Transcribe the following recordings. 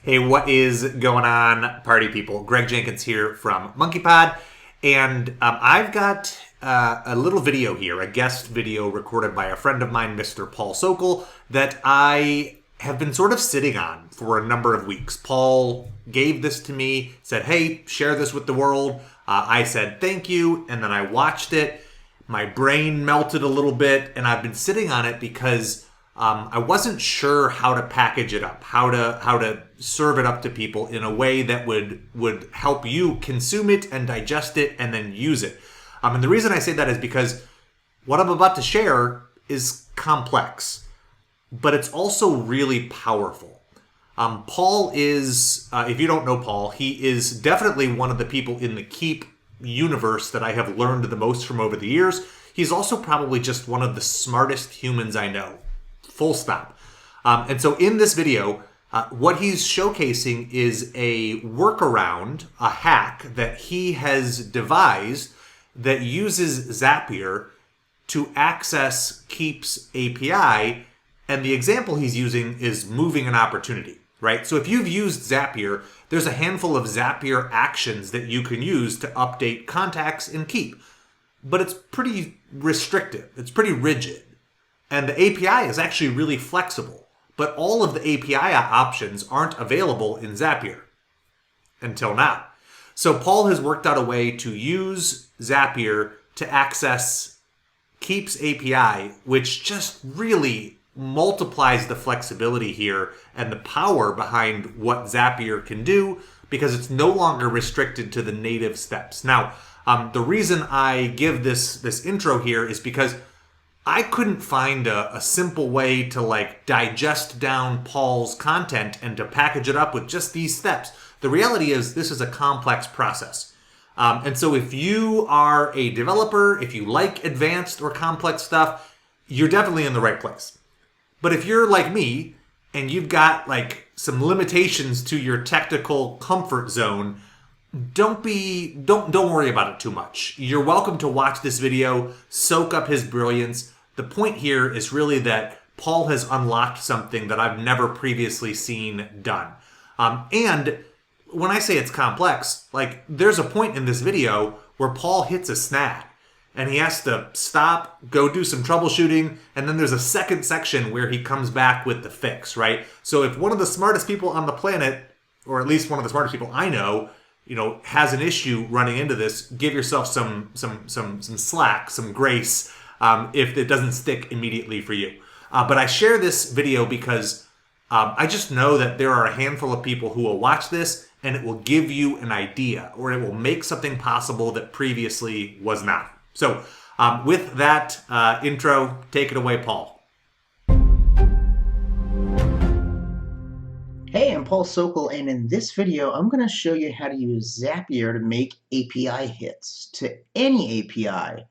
Hey, what is going on, party people? Greg Jenkins here from MonkeyPod, and I've got a little video here, a guest video recorded by a friend of mine, Mr. Paul Sokol, that I have been sort of sitting on for a number of weeks. Paul gave this to me, said, hey, share this with the world. I said, thank you, and then I watched it. My brain melted a little bit, and I've been sitting on it because I wasn't sure how to package it up, how to serve it up to people in a way that would help you consume it and digest it and then use it. And the reason I say that is because what I'm about to share is complex, but it's also really powerful. Paul is, if you don't know Paul, he is definitely one of the people in the Keap universe that I have learned the most from over the years. He's also probably just one of the smartest humans I know. Full stop. And so in this video, what he's showcasing is a workaround, a hack that he has devised that uses Zapier to access Keap's API. And the example he's using is moving an opportunity, right? So if you've used Zapier, there's a handful of Zapier actions that you can use to update contacts in Keap. But it's pretty restrictive. It's pretty rigid. And the API is actually really flexible, but all of the API options aren't available in Zapier until now. So Paul has worked out a way to use Zapier to access Keap's API, which just really multiplies the flexibility here and the power behind what Zapier can do because it's no longer restricted to the native steps. Now, the reason I give this intro here is because I couldn't find a simple way to digest down Paul's content and to package it up with just these steps. The reality is this is a complex process. And so if you are a developer, if you like advanced or complex stuff, you're definitely in the right place. But if you're like me and you've got some limitations to your technical comfort zone, don't worry about it too much. You're welcome to watch this video, soak up his brilliance. The point here is really that Paul has unlocked something that I've never previously seen done. And when I say it's complex, there's a point in this video where Paul hits a snag and he has to stop, go do some troubleshooting, and then there's a second section where he comes back with the fix, right? So if one of the smartest people on the planet, or at least one of the smartest people I know, has an issue running into this, give yourself some slack, some grace, if it doesn't stick immediately for you. But I share this video because I just know that there are a handful of people who will watch this and it will give you an idea or it will make something possible that previously was not. So with that intro, take it away, Paul. Hey, I'm Paul Sokol, and in this video, I'm going to show you how to use Zapier to make API hits to any API.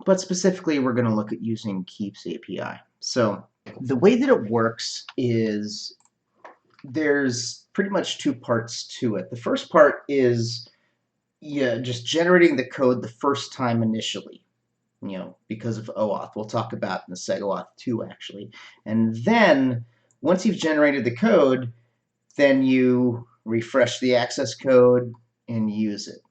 But specifically, we're going to look at using Keap's API. So the way that it works is there's pretty much two parts to it. The first part is just generating the code the first time initially, because of OAuth. We'll talk about in the seg OAuth 2, actually. And then once you've generated the code, then you refresh the access code and use it.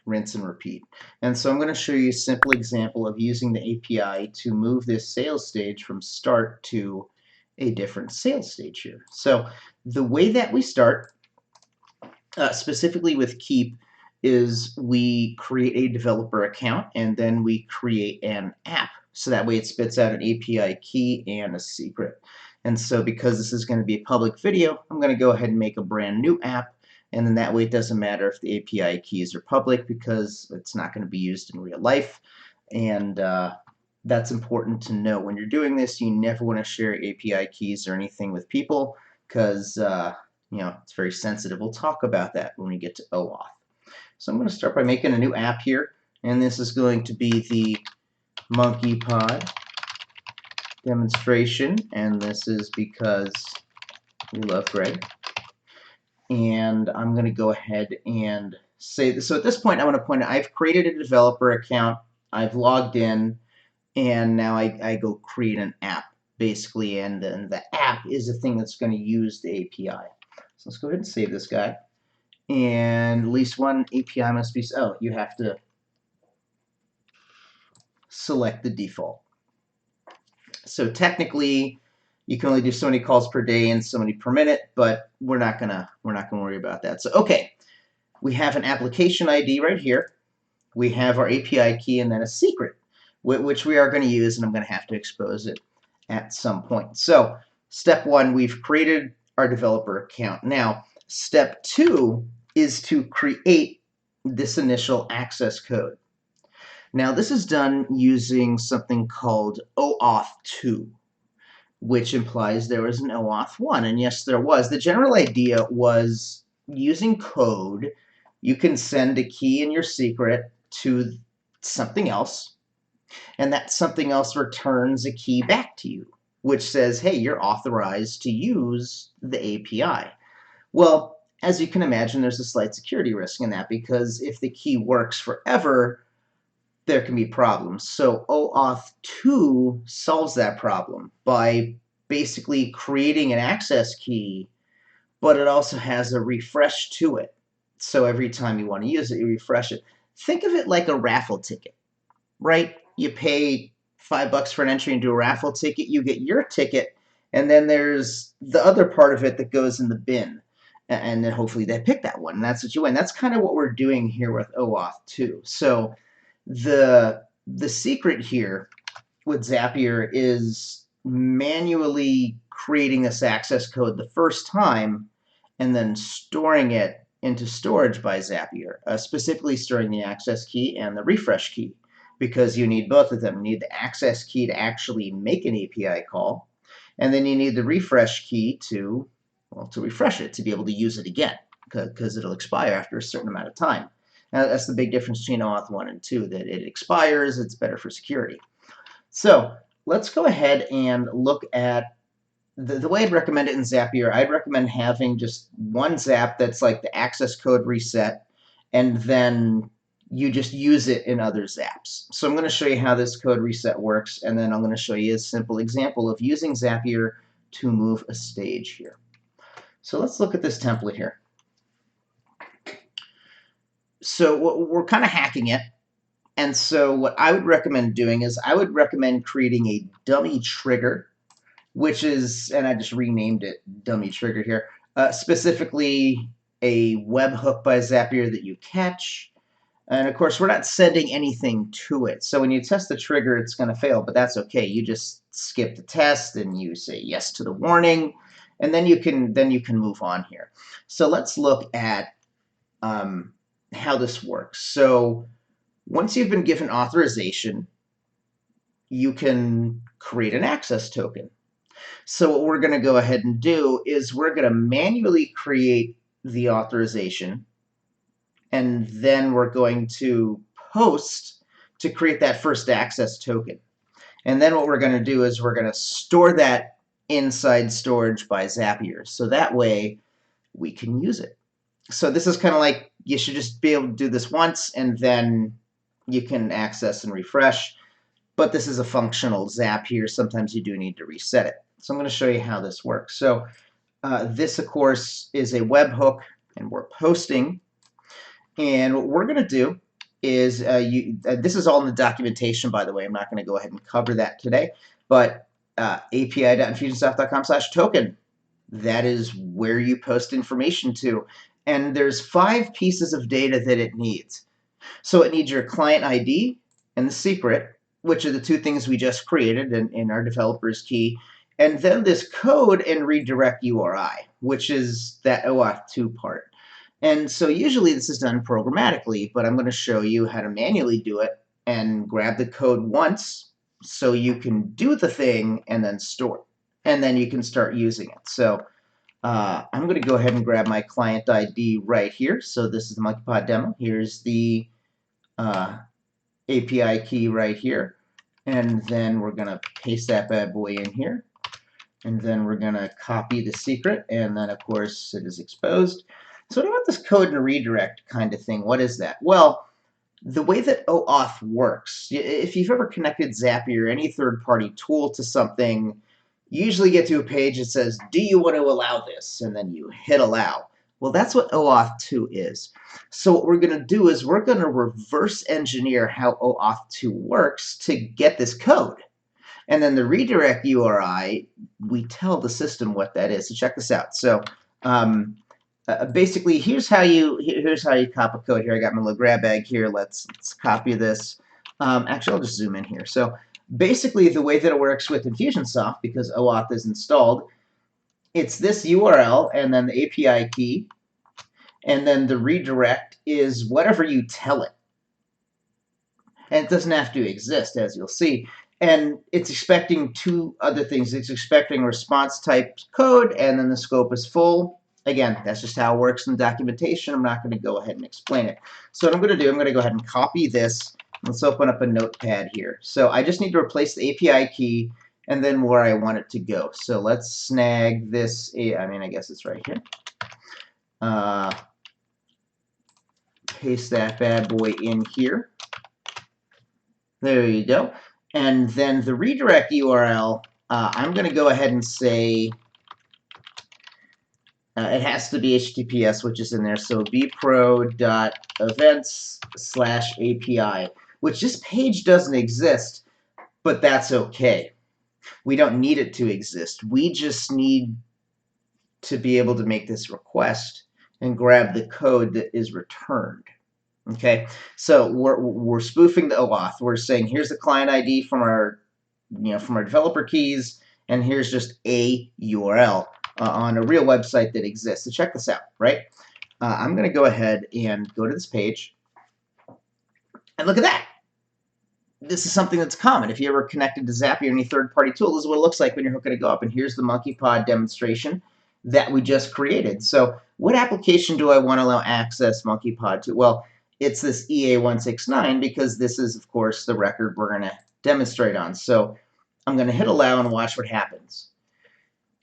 Rinse and repeat. And so I'm going to show you a simple example of using the API to move this sales stage from start to a different sales stage here. So the way that we start, specifically with Keap, is we create a developer account and then we create an app. So that way it spits out an API key and a secret. And so because this is going to be a public video, I'm going to go ahead and make a brand new app. And then that way it doesn't matter if the API keys are public because it's not going to be used in real life. And that's important to know. When you're doing this, you never want to share API keys or anything with people because it's very sensitive. We'll talk about that when we get to OAuth. So I'm going to start by making a new app here. And this is going to be the MonkeyPod demonstration. And this is because we love Greg. And I'm going to go ahead and say this. So at this point, I want to point out I've created a developer account, I've logged in, and now I go create an app, basically, and then the app is the thing that's going to use the API. So let's go ahead and save this guy. And at least one API must be, oh, you have to select the default. So technically, you can only do so many calls per day and so many per minute, but we're not gonna worry about that. So okay, we have an application ID right here. We have our API key and then a secret, which we are going to use, and I'm going to have to expose it at some point. So step one, we've created our developer account. Now, step two is to create this initial access code. Now, this is done using something called OAuth 2, which implies there was an OAuth 1. And yes, there was. The general idea was using code, you can send a key and your secret to something else, and that something else returns a key back to you, which says, hey, you're authorized to use the API. Well, as you can imagine, there's a slight security risk in that, because if the key works forever, there can be problems. So OAuth 2 solves that problem by basically creating an access key, but it also has a refresh to it. So every time you want to use it, you refresh it. Think of it like a raffle ticket, right? You pay $5 for an entry into a raffle ticket, you get your ticket, and then there's the other part of it that goes in the bin. And then hopefully they pick that one, and that's what you win. That's kind of what we're doing here with OAuth 2. So the secret here with Zapier is manually creating this access code the first time and then storing it into storage by Zapier, specifically storing the access key and the refresh key, because you need both of them. You need the access key to actually make an API call, and then you need the refresh key to refresh it, to be able to use it again, because it'll expire after a certain amount of time. Now, that's the big difference between OAuth 1 and 2, that it expires, it's better for security. So let's go ahead and look at the way I'd recommend it in Zapier. I'd recommend having just one Zap that's like the access code reset, and then you just use it in other Zaps. So I'm going to show you how this code reset works, and then I'm going to show you a simple example of using Zapier to move a stage here. So let's look at this template here. So we're kind of hacking it. And so what I would recommend doing is I would recommend creating a dummy trigger, which is, and I just renamed it dummy trigger here, specifically a webhook by Zapier that you catch. And of course, we're not sending anything to it. So when you test the trigger, it's going to fail, but that's okay. You just skip the test and you say yes to the warning, and then you can move on here. So let's look at how this works. So once you've been given authorization, you can create an access token. So what we're going to go ahead and do is we're going to manually create the authorization, and then we're going to post to create that first access token. And then what we're going to do is we're going to store that inside storage by Zapier, so that way we can use it. So this is kind of like, you should just be able to do this once, and then you can access and refresh. But this is a functional Zap here. Sometimes you do need to reset it. So I'm going to show you how this works. So this, of course, is a webhook, and we're posting. And what we're going to do is, this is all in the documentation, by the way. I'm not going to go ahead and cover that today. But api.infusionsoft.com/token, that is where you post information to. And there's 5 pieces of data that it needs. So it needs your client ID and the secret, which are the 2 things we just created in our developer's key, and then this code and redirect URI, which is that OAuth 2 part. And so usually this is done programmatically, but I'm going to show you how to manually do it and grab the code once so you can do the thing and then store it, and then you can start using it. So I'm going to go ahead and grab my client ID right here. So this is the MonkeyPod demo. Here's the API key right here. And then we're going to paste that bad boy in here. And then we're going to copy the secret. And then, of course, it is exposed. So what about this code and redirect kind of thing? What is that? Well, the way that OAuth works, if you've ever connected Zapier or any third-party tool to something, you usually get to a page that says, do you want to allow this? And then you hit allow. Well, that's what OAuth 2 is. So what we're going to do is we're going to reverse engineer how OAuth 2 works to get this code. And then the redirect URI, we tell the system what that is. So check this out. So basically, here's how you copy code. Here, I got my little grab bag here. Let's copy this. Actually, I'll just zoom in here. So basically, the way that it works with Infusionsoft, because OAuth is installed, it's this URL and then the API key, and then the redirect is whatever you tell it. And it doesn't have to exist, as you'll see. And it's expecting two other things. It's expecting response type code, and then the scope is full. Again, that's just how it works in the documentation. I'm not going to go ahead and explain it. So what I'm going to do, I'm going to go ahead and copy this. Let's open up a notepad here. So I just need to replace the API key and then where I want it to go. So let's snag this. I guess it's right here. Paste that bad boy in here. There you go. And then the redirect URL, I'm going to go ahead and say it has to be HTTPS, which is in there. So bpro.events/API, which this page doesn't exist, but that's okay. We don't need it to exist. We just need to be able to make this request and grab the code that is returned. Okay, so we're spoofing the OAuth. We're saying here's the client ID from our developer keys, and here's just a URL on a real website that exists. So check this out, right? I'm going to go ahead and go to this page, and look at that. This is something that's common. If you ever connected to Zapier or any third-party tool, this is what it looks like when you're hooking to go up. And here's the MonkeyPod demonstration that we just created. So what application do I want to allow access MonkeyPod to? Well, it's this EA169 because this is, of course, the record we're going to demonstrate on. So I'm going to hit allow and watch what happens.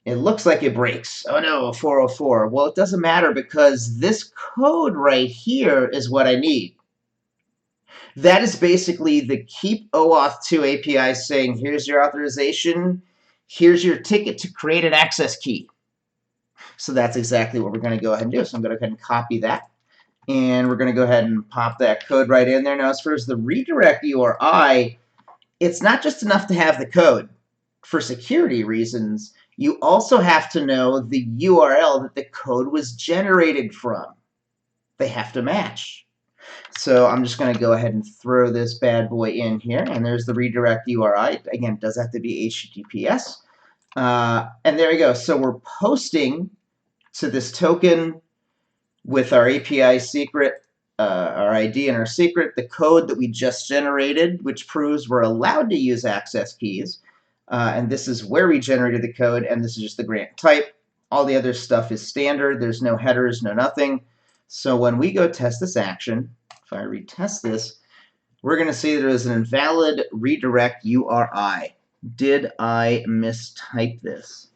It looks like it breaks. Oh no, 404. Well, it doesn't matter because this code right here is what I need. That is basically the Keap OAuth 2 API saying, here's your authorization, here's your ticket to create an access key. So that's exactly what we're going to go ahead and do. So I'm going to go ahead and copy that. And we're going to go ahead and pop that code right in there. Now, as far as the redirect URI, it's not just enough to have the code. For security reasons, you also have to know the URL that the code was generated from. They have to match. So I'm just going to go ahead and throw this bad boy in here. And there's the redirect URI. Again, it does have to be HTTPS. And there you go. So we're posting to this token with our API secret, our ID and our secret, the code that we just generated, which proves we're allowed to use access keys. And this is where we generated the code, and this is just the grant type. All the other stuff is standard. There's no headers, no nothing. So when we go test this action, if I retest this, we're going to see there is an invalid redirect URI. Did I mistype this?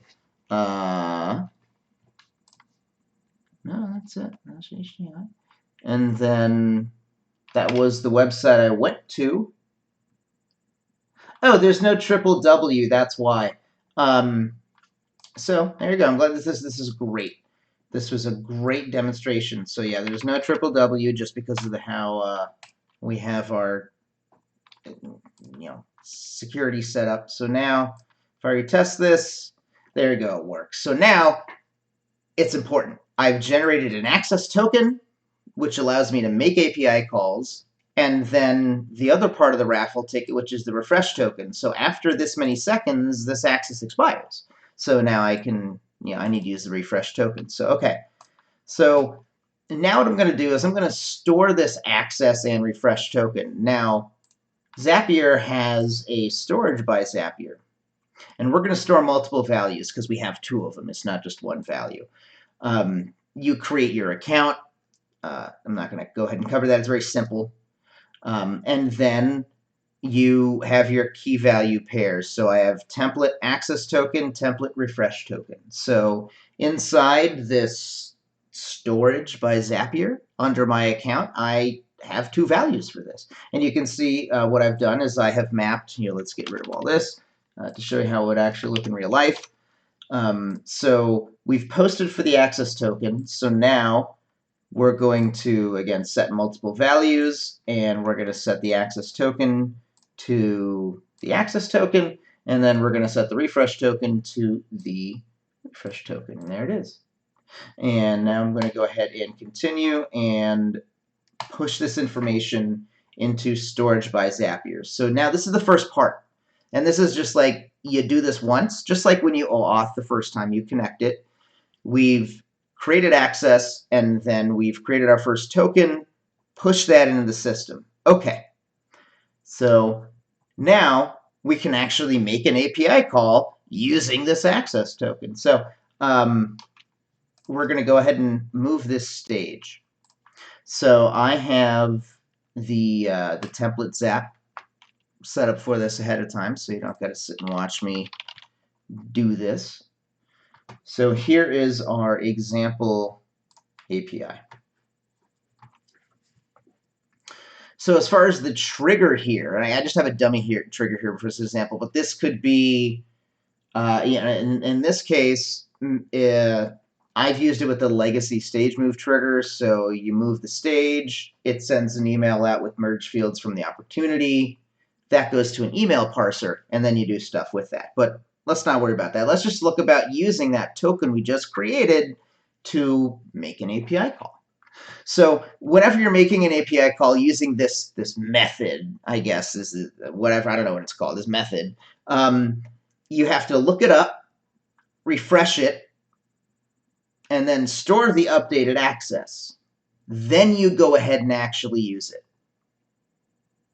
No, that's it. And then that was the website I went to. Oh, there's no triple W. That's why. So there you go. I'm glad this is great. This was a great demonstration. So yeah, there's no triple W just because of how we have our security set up. So now if I retest this, there you go. It works. So now it's important. I've generated an access token, which allows me to make API calls, and then the other part of the raffle ticket, which is the refresh token. So after this many seconds, this access expires. So now I can, I need to use the refresh token. So, okay. So now what I'm going to do is I'm going to store this access and refresh token. Now, Zapier has a storage by Zapier. And we're going to store multiple values because we have two of them. It's not just one value. You create your account. I'm not going to go ahead and cover that. It's very simple. And then you have your key value pairs. So I have template access token, template refresh token. So inside this storage by Zapier, under my account, I have two values for this. And you can see what I've done is I have mapped, let's get rid of all this. to show you how it would actually look in real life. So we've posted for the access token. So now we're going to, again, set multiple values, and we're going to set the access token to the access token, and then we're going to set the refresh token to the refresh token, and there it is. And now I'm going to go ahead and continue and push this information into storage by Zapier. So now this is the first part. And this is just like you do this once, just like when you OAuth the first time you connect it. We've created access, and then we've created our first token, push that into the system. Okay, so now we can actually make an API call using this access token. So we're going to go ahead and move this stage. So I have the template Zap set up for this ahead of time, so you don't got to sit and watch me do this. So here is our example API. So as far as the trigger here, and I just have a dummy trigger here for this example, but this could be, in this case, I've used it with the legacy stage move trigger. So you move the stage, it sends an email out with merge fields from the opportunity. That goes to an email parser, and then you do stuff with that. But let's not worry about that. Let's just look about using that token we just created to make an API call. So whenever you're making an API call using this method, I guess, is whatever, I don't know what it's called, this method, you have to look it up, refresh it, and then store the updated access. Then you go ahead and actually use it.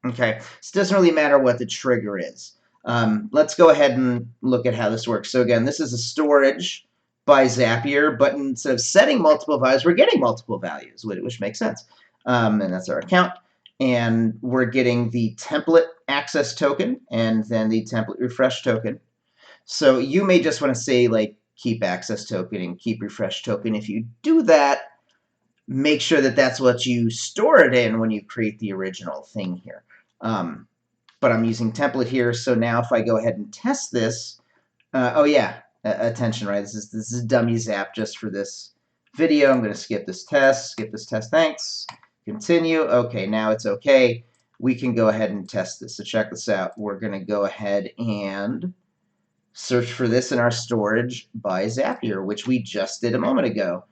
Okay, so it doesn't really matter what the trigger is. Let's go ahead and look at how this works. So again, this is a storage by Zapier, but instead of setting multiple values, we're getting multiple values, which makes sense. And that's our account. And we're getting the template access token and then the template refresh token. So you may just want to say like Keap access token and Keap refresh token. If you do that, make sure that that's what you store it in when you create the original thing here. But I'm using template here, so now if I go ahead and test this, oh yeah, attention, right? This is dummy Zap just for this video. I'm going to skip this test, thanks. Continue. Okay, now it's okay. We can go ahead and test this. So check this out. We're going to go ahead and search for this in our storage by Zapier, which we just did a moment ago.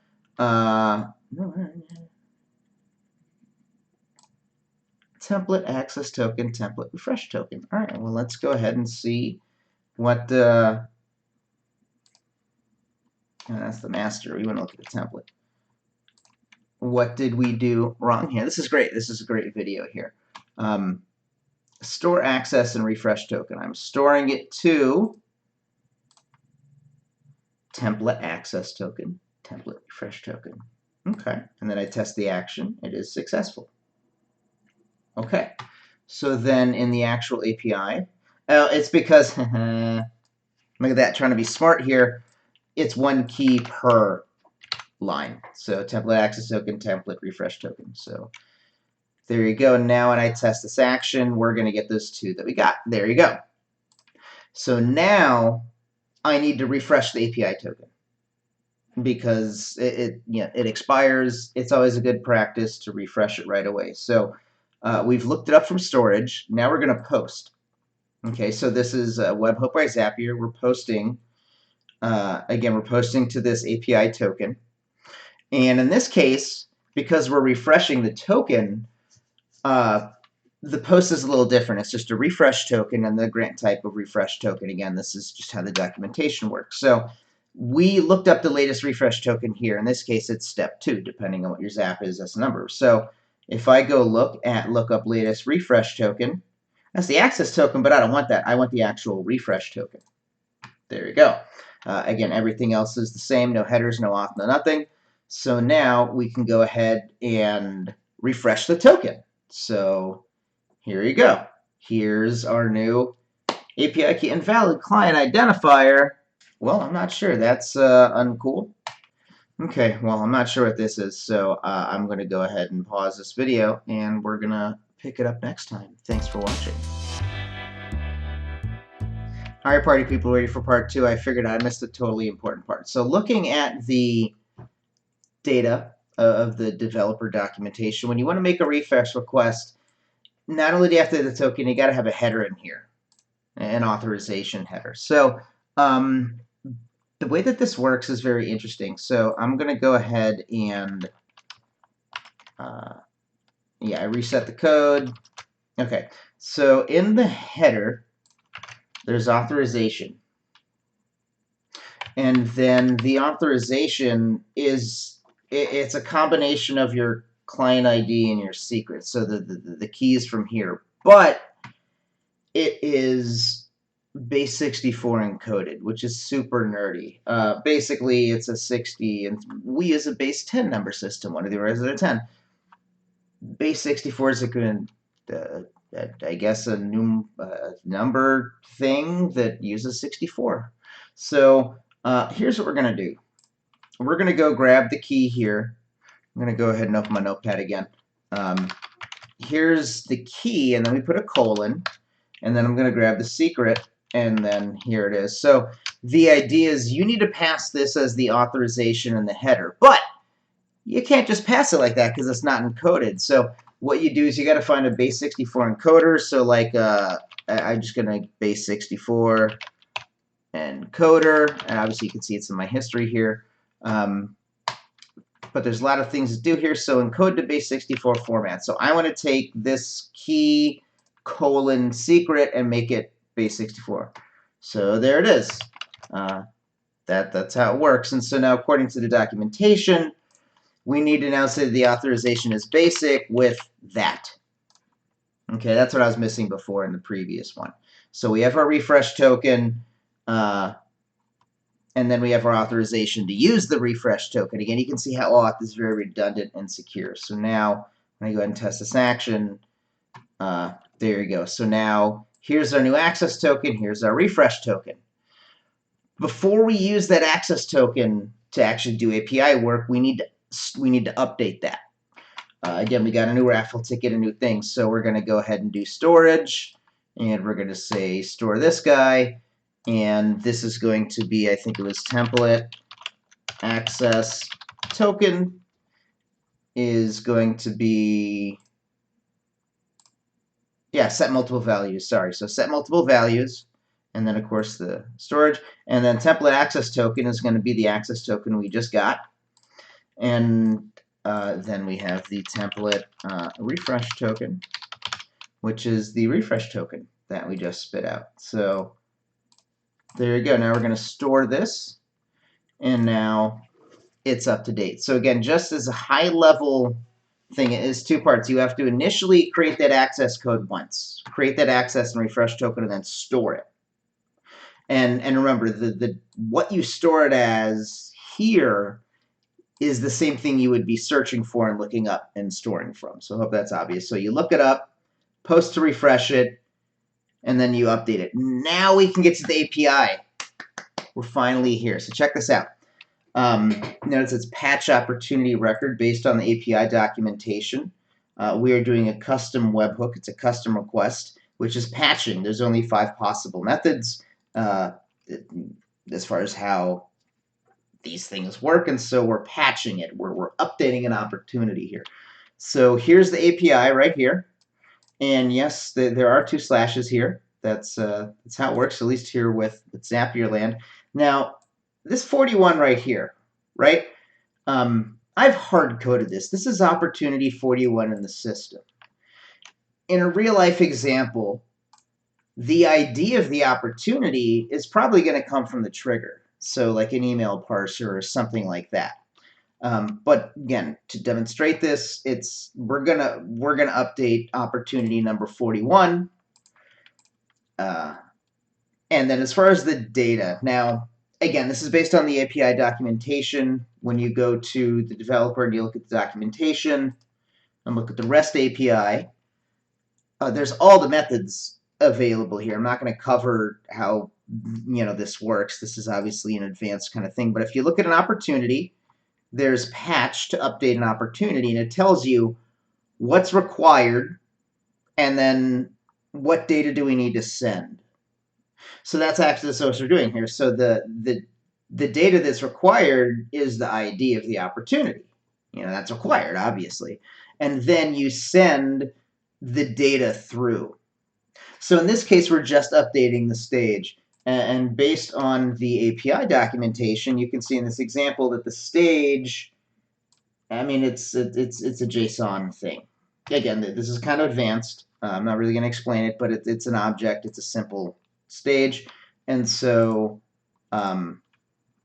Template access token, template refresh token. All right, well, let's go ahead and see what that's the master. We want to look at the template. What did we do wrong here? This is great. This is a great video here. Store access and refresh token. I'm storing it to template access token, template refresh token. Okay, and then I test the action. It is successful. Okay, so then in the actual API, it's because, look at that, trying to be smart here, it's one key per line. So template access token, template refresh token. So there you go. Now when I test this action, we're going to get those two that we got. There you go. So now I need to refresh the API token because it expires. It's always a good practice to refresh it right away. So we've looked it up from storage. Now we're going to post. Okay, so this is Webhook by Zapier. We're posting, again, we're posting to this API token. And in this case, because we're refreshing the token, the post is a little different. It's just a refresh token and the grant type of refresh token. Again, this is just how the documentation works. So we looked up the latest refresh token here. In this case, it's step 2, depending on what your Zap is, that's the number. So if I go look up latest refresh token, that's the access token, but I don't want that. I want the actual refresh token. There you go. Again, everything else is the same. No headers, no auth, no nothing. So now we can go ahead and refresh the token. So here you go. Here's our new API key invalid client identifier. Well, I'm not sure. That's uncool. Okay, well, I'm not sure what this is, so I'm going to go ahead and pause this video, and we're going to pick it up next time. Thanks for watching. All right, party people, ready for part two? I figured I missed a totally important part. So looking at the data of the developer documentation, when you want to make a refresh request, not only do you have to have the token, you got to have a header in here, an authorization header. So the way that this works is very interesting. So I'm going to go ahead and, I reset the code. Okay, so in the header, there's authorization. And then the authorization it's a combination of your client ID and your secret. So the keys from here. But it is base 64 encoded, which is super nerdy. Basically, it's a 60, and we use a base 10 number system. One of the arrays are 10. Base 64 is a good, I guess, a new number thing that uses 64. So here's what we're going to do. We're going to go grab the key here. I'm going to go ahead and open my notepad again. Here's the key, and then we put a colon, and then I'm going to grab the secret, and then here it is. So the idea is you need to pass this as the authorization in the header, but you can't just pass it like that because it's not encoded. So what you do is you got to find a base 64 encoder. So like I'm just going to base 64 encoder, and obviously you can see it's in my history here. But there's a lot of things to do here. So encode to base 64 format. So I want to take this key colon secret and make it base 64. So there it is. That's how it works. And so now, according to the documentation, we need to now say the authorization is basic with that. Okay, that's what I was missing before in the previous one. So we have our refresh token, and then we have our authorization to use the refresh token. Again, you can see how auth is very redundant and secure. So now, when I go ahead and test this action, there you go. So now, here's our new access token. Here's our refresh token. Before we use that access token to actually do API work, we need to update that. Again, we got a new raffle ticket, a new thing. So we're going to go ahead and do storage. And we're going to say store this guy. And this is going to be, I think it was template access token is going to be, set multiple values. Sorry. So set multiple values. And then, of course, the storage. And then template access token is going to be the access token we just got. And then we have the template refresh token, which is the refresh token that we just spit out. So there you go. Now we're going to store this, and now it's up to date. So again, just as a high-level thing, it is two parts. You have to initially create that access code once, create that access and refresh token, and then store it. And remember, what you store it as here is the same thing you would be searching for and looking up and storing from. So I hope that's obvious. So you look it up, post to refresh it, and then you update it. Now we can get to the API. We're finally here. So check this out. Notice it's patch opportunity record based on the API documentation. We are doing a custom webhook. It's a custom request, which is patching. There's only 5 possible methods as far as how these things work, and so we're patching it. We're updating an opportunity here. So here's the API right here. And yes, there are 2 slashes here. That's how it works, at least here with Zapier land. Now, this 41 right here, right? I've hard-coded this. This is opportunity 41 in the system. In a real-life example, the ID of the opportunity is probably going to come from the trigger. So like an email parser or something like that. But again, to demonstrate this, we're gonna update opportunity number 41. And then as far as the data, now again, this is based on the API documentation. When you go to the developer and you look at the documentation and look at the REST API, there's all the methods available here. I'm not going to cover how this works. This is obviously an advanced kind of thing. But if you look at an opportunity, there's patch to update an opportunity, and it tells you what's required and then what data do we need to send. So that's actually what we're doing here. So the data that's required is the ID of the opportunity. That's required, obviously. And then you send the data through. So in this case, we're just updating the stage. And based on the API documentation, you can see in this example that the stage, I mean, it's a JSON thing. Again, this is kind of advanced. I'm not really going to explain it, but it's an object. It's a simple stage. And so I'm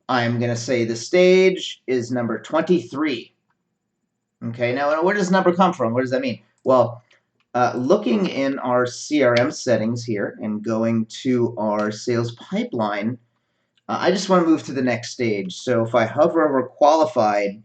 going to say the stage is number 23. Okay, now where does number come from? What does that mean? Well, looking in our CRM settings here and going to our sales pipeline, I just want to move to the next stage. So if I hover over qualified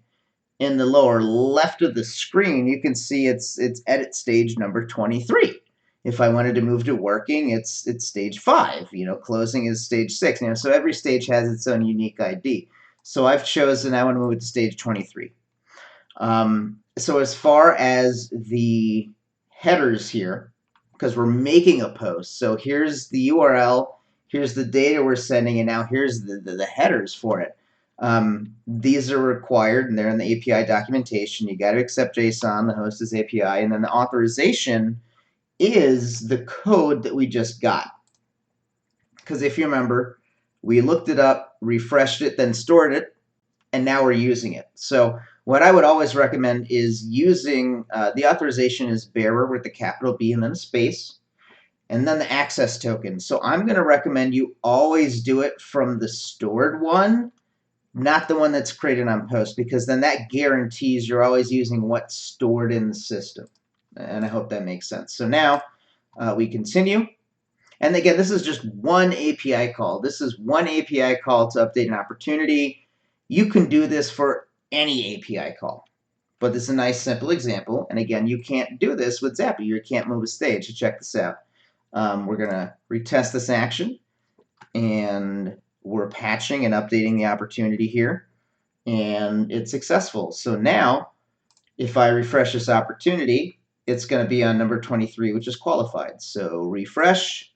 in the lower left of the screen, you can see it's edit stage number 23. If I wanted to move to working, it's stage 5. Closing is stage 6. So every stage has its own unique ID. So I've chosen I want to move to stage 23. So as far as the headers here, because we're making a post, so here's the URL, here's the data we're sending, and now here's the headers for it. These are required, and they're in the API documentation. You got to accept JSON, the host is API, and then the authorization is the code that we just got. Because if you remember, we looked it up, refreshed it, then stored it, and now we're using it. So what I would always recommend is using the authorization is bearer with the capital B and then a space, and then the access token. So I'm going to recommend you always do it from the stored one, not the one that's created on post, because then that guarantees you're always using what's stored in the system. And I hope that makes sense. So now we continue. And again, this is just one API call. This is one API call to update an opportunity. You can do this for any API call. But this is a nice, simple example. And again, you can't do this with Zapier. You can't move a stage. So check this out. We're going to retest this action. And we're patching and updating the opportunity here. And it's successful. So now, if I refresh this opportunity, it's going to be on number 23, which is qualified. So refresh,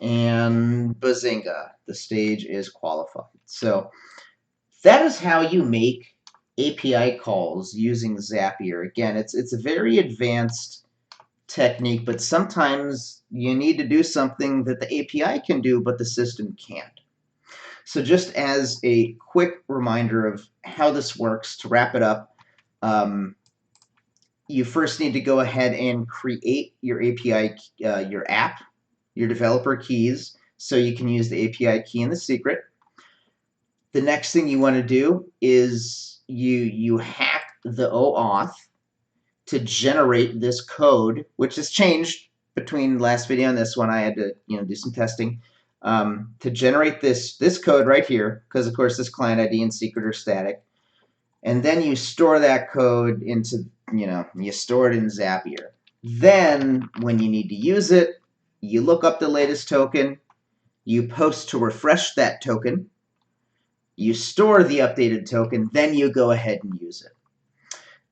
and bazinga, the stage is qualified. So that is how you make API calls using Zapier. Again, it's a very advanced technique, but sometimes you need to do something that the API can do, but the system can't. So just as a quick reminder of how this works, to wrap it up, you first need to go ahead and create your API, your app, your developer keys, so you can use the API key and the secret. The next thing you want to do is you hack the OAuth to generate this code, which has changed between the last video and this one. I had to do some testing to generate this code right here, because of course this client ID and secret are static. And then you store that code into, you store it in Zapier. Then when you need to use it, you look up the latest token, you post to refresh that token, you store the updated token, then you go ahead and use it.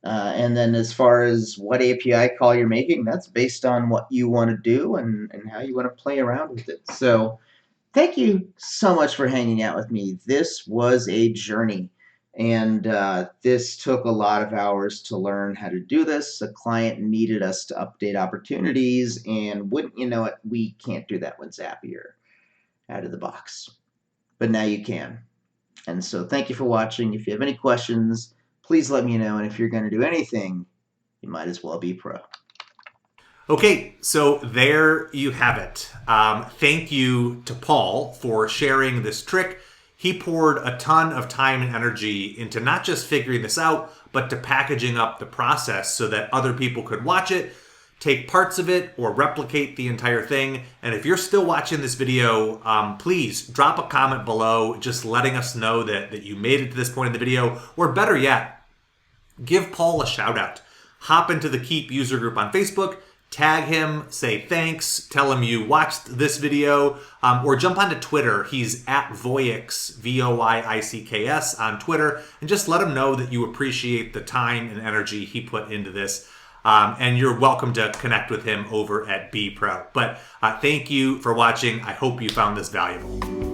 And then as far as what API call you're making, that's based on what you want to do and how you want to play around with it. So thank you so much for hanging out with me. This was a journey. And this took a lot of hours to learn how to do this. A client needed us to update opportunities, and wouldn't you know it, we can't do that with Zapier out of the box. But now you can. And so thank you for watching. If you have any questions, please let me know. And if you're going to do anything, you might as well be pro. Okay, so there you have it. Thank you to Paul for sharing this trick. He poured a ton of time and energy into not just figuring this out, but to packaging up the process so that other people could watch it, take parts of it, or replicate the entire thing. And if you're still watching this video, please drop a comment below just letting us know that you made it to this point in the video, or better yet, give Paul a shout out. Hop into the Keap user group on Facebook, tag him, say thanks, tell him you watched this video, or jump onto Twitter. He's at Voyix, Voyicks on Twitter, and just let him know that you appreciate the time and energy he put into this. And you're welcome to connect with him over at Be Pro. But thank you for watching. I hope you found this valuable.